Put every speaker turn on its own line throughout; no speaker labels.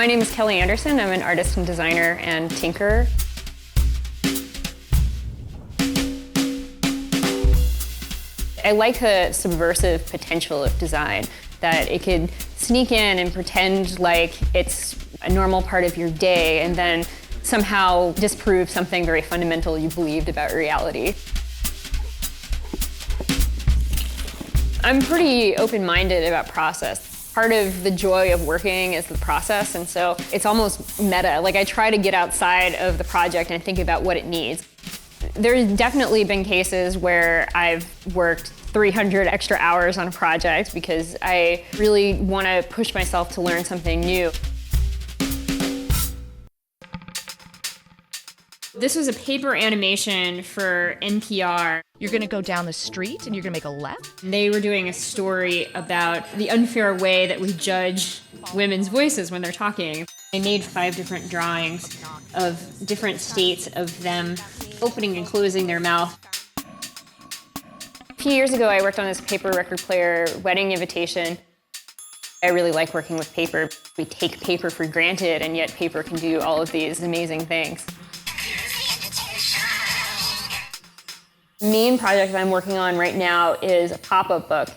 My name is Kelli Anderson. I'm an artist and designer and tinkerer. I like the subversive potential of design, that it could sneak in and pretend like it's a normal part of your day and then somehow disprove something very fundamental you believed about reality. I'm pretty open-minded about process. Part of the joy of working is the process, and so it's almost meta. Like, I try to get outside of the project and think about what it needs. There's definitely been cases where I've worked 300 extra hours on a project because I really want to push myself to learn something new. This was a paper animation for NPR.
You're gonna go down the street and you're gonna make a left?
They were doing a story about the unfair way that we judge women's voices when they're talking. I made 5 different drawings of different states of them opening and closing their mouth. A few years ago, I worked on this paper record player wedding invitation. I really like working with paper. We take paper for granted, and yet paper can do all of these amazing things. The main project I'm working on right now is a pop-up book.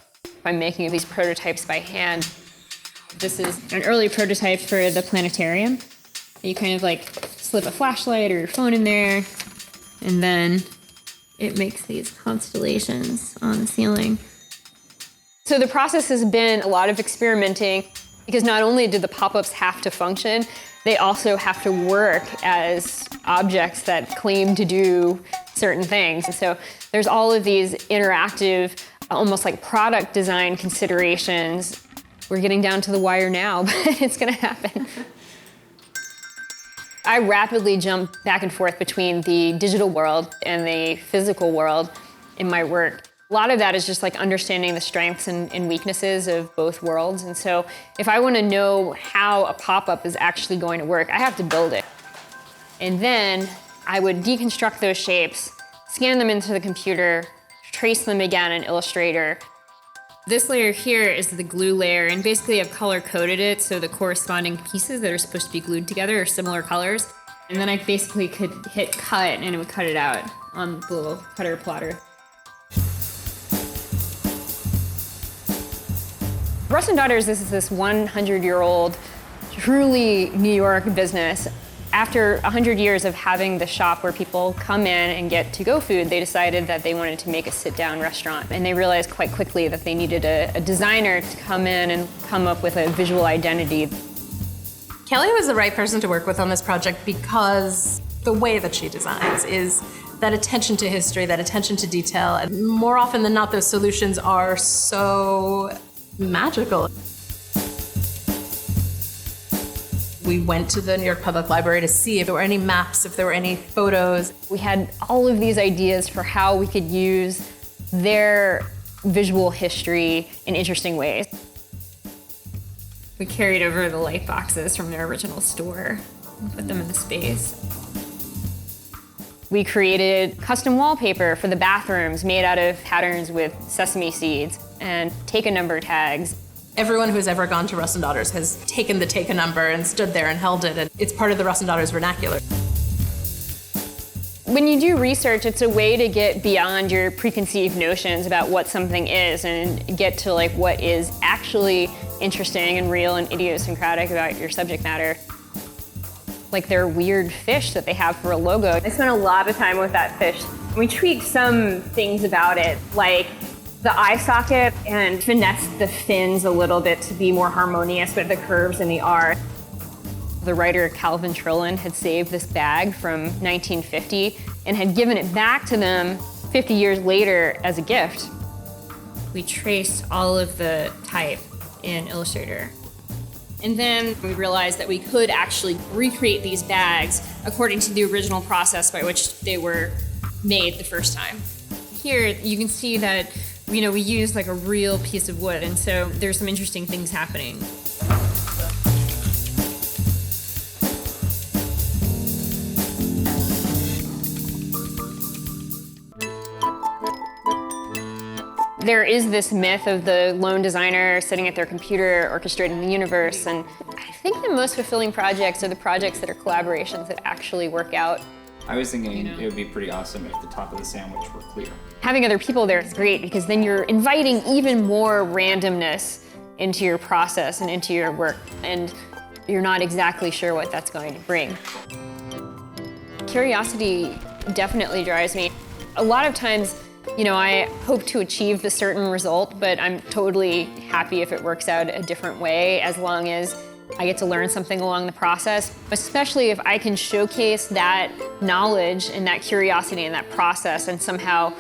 I'm making these prototypes by hand. This is an early prototype for the planetarium. You kind of like slip a flashlight or your phone in there, and then it makes these constellations on the ceiling. So the process has been a lot of experimenting, because not only do the pop-ups have to function, they also have to work as objects that claim to do certain things. And so there's all of these interactive, almost like product design considerations. We're getting down to the wire now, but it's gonna happen. I rapidly jump back and forth between the digital world and the physical world in my work. A lot of that is just like understanding the strengths and weaknesses of both worlds. And so if I want to know how a pop-up is actually going to work, I have to build it. And then I would deconstruct those shapes, scan them into the computer, trace them again in Illustrator. This layer here is the glue layer, and basically I've color-coded it so the corresponding pieces that are supposed to be glued together are similar colors. And then I basically could hit cut and it would cut it out on the little cutter plotter. Russ & Daughters is this 100-year-old, truly New York business. After 100 years of having the shop where people come in and get to-go food, they decided that they wanted to make a sit-down restaurant. And they realized quite quickly that they needed a designer to come in and come up with a visual identity.
Kelli was the right person to work with on this project because the way that she designs is that attention to history, that attention to detail. And more often than not, those solutions are so magical. We went to the New York Public Library to see if there were any maps, if there were any photos.
We had all of these ideas for how we could use their visual history in interesting ways. We carried over the light boxes from their original store and put them in the space. We created custom wallpaper for the bathrooms made out of patterns with sesame seeds and take a number tags.
Everyone who's ever gone to Russ & Daughters has taken the take a number and stood there and held it, and it's part of the Russ & Daughters vernacular.
When you do research, it's a way to get beyond your preconceived notions about what something is and get to like what is actually interesting and real and idiosyncratic about your subject matter. Like their weird fish that they have for a logo. I spent a lot of time with that fish. We tweaked some things about it, like the eye socket, and finessed the fins a little bit to be more harmonious with the curves and the R. The writer Calvin Trillin had saved this bag from 1950 and had given it back to them 50 years later as a gift. We traced all of the type in Illustrator. And then we realized that we could actually recreate these bags according to the original process by which they were made the first time. Here you can see that we used like a real piece of wood, and so there's some interesting things happening. There is this myth of the lone designer sitting at their computer orchestrating the universe, and I think the most fulfilling projects are the projects that are collaborations that actually work out.
I was thinking it would be pretty awesome if the top of the sandwich were clear.
Having other people there is great because then you're inviting even more randomness into your process and into your work, and you're not exactly sure what that's going to bring. Curiosity definitely drives me. A lot of times, I hope to achieve a certain result, but I'm totally happy if it works out a different way as long as I get to learn something along the process, especially if I can showcase that knowledge and that curiosity and that process and somehow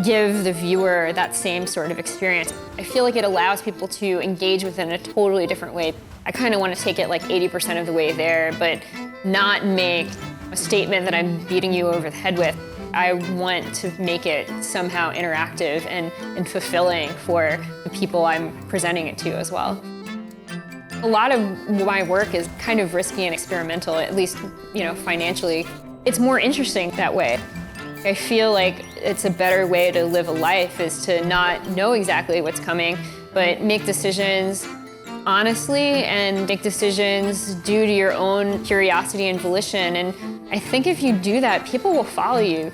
give the viewer that same sort of experience. I feel like it allows people to engage with it in a totally different way. I kind of want to take it like 80% of the way there, but not make a statement that I'm beating you over the head with. I want to make it somehow interactive and fulfilling for the people I'm presenting it to as well. A lot of my work is kind of risky and experimental, at least, financially. It's more interesting that way. I feel like it's a better way to live a life is to not know exactly what's coming, but make decisions honestly and make decisions due to your own curiosity and volition. And I think if you do that, people will follow you.